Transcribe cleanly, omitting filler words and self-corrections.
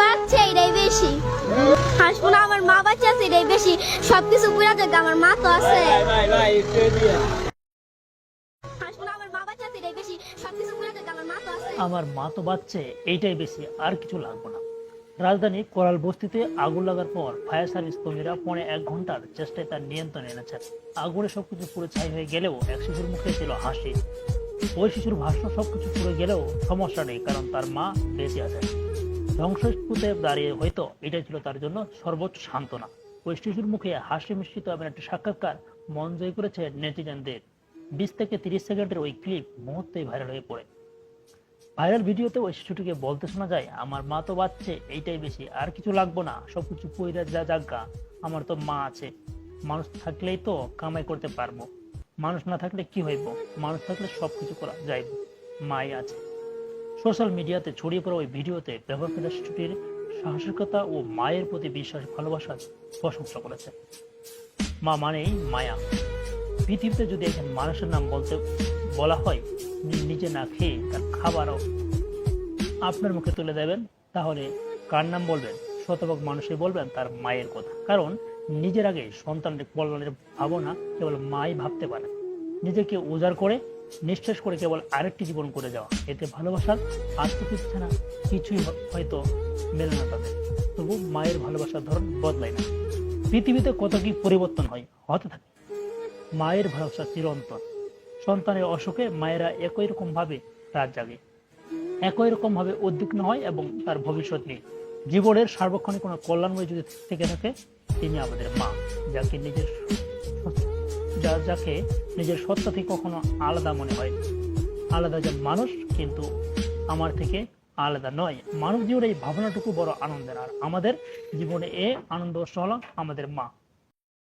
বাচ্চা এটাই বেশি। হাসবো না, আমার মা বাচ্চা আছে এটাই বেশি। সবকিছু পুরা যাক, আমার মা তো আছে। হাসবো না, আমার মা বাচ্চা আছে এটাই বেশি। সবকিছু পুরা যাক, আমার মা তো আছে। আমার মা তো বাচ্চে, এইটাই বেশি, আর কিছু লাগবে না। রাজধানী কোরাল বস্তিতে আগুন লাগার পর ফায়ার সার্ভিস কর্মীরা 1.5 ঘন্টার চেষ্টায় তার নিয়ন্ত্রণে এনেছেন। আগুনে সবকিছু পুরো ছাই হয়ে গেলেও এক শিশুর মুখে ছিল হাসি। ওই শিশুর ভাষ্য, সবকিছু পুড়ে গেলেও সমস্যা নেই, কারণ তার মা বেঁচে আছেন। ধ্বংসস্তূপে দাঁড়িয়ে হয়তো এটাই ছিল তার জন্য সর্বোচ্চ সান্ত্বনা। ওই শিশুর মুখে হাসি মিশ্রিত এমন একটি সাক্ষাৎকার মন জয় করেছে নেটিজেনদের। 20 থেকে 30 সেকেন্ডের ওই ক্লিপ মুহূর্তেই ভাইরাল হয়ে পড়ে। ভাইরাল ভিডিওতে ওই শিশুটিকে বলতে শোনা যায়, আমার মা তো বাচ্চে, এইটাই বেশি, আর কিছু লাগবো না, সবকিছু পইরা যা জাগা, আমার তো মা আছে। মানুষ থাকলেই তো কামাই করতে পারবো, মানুষ না থাকলে কি হইব, মানুষ থাকলে সবকিছু করা যাইব, মাই আছে। সোশ্যাল মিডিয়াতে ছড়িয়ে পড়া ওই ভিডিওতে ব্যবহারকারী শিশুটির সাহসিকতা ও মায়ের প্রতি বিশ্বাস ভালোবাসার প্রশংসা করেছে। মা মানেই মায়া। পৃথিবীতে যদি একজন মানুষের নাম বলা হয়, নিজে না খেয়ে তার খাবারও আপনার মুখে তুলে দেবেন, তাহলে কার নাম বলবেন? শতভাগ মানুষই বলবেন তার মায়ের কথা। কারণ নিজের আগে সন্তানের কল্যাণের ভাবনা কেবল মাই ভাবতে পারে। নিজেকে উজাড় করে নিঃশেষ করে কেবল আরেকটি জীবন করে যাওয়া, এতে ভালোবাসার আত্মতৃপ্তি ছাড়া কিছুই হয়তো মেলে না তাদের। তবু মায়ের ভালোবাসার ধরন বদলায় না। পৃথিবীতে কত কি পরিবর্তন হতে থাকে, মায়ের ভালোবাসা চিরন্তন। সন্তানের অসুখে মায়েরা একই রকম ভাবে রাত জাগে, একই রকম ভাবে উদ্বিগ্ন হয় এবং তার ভবিষ্যৎ নিয়ে। জীবনের সার্বক্ষণিক কোনো কল্যাণময় যদি থেকে থাকে, তিনি আমাদের মা, যাকে নিজের সত্তা থেকে কখনো আলাদা মনে হয়। আলাদা যে মানুষ, কিন্তু আমার থেকে আলাদা নয়। মানব জীবনে এই ভাবনাটুকু বড় আনন্দের, আর আমাদের জীবনে এ আনন্দ হলো আমাদের মা।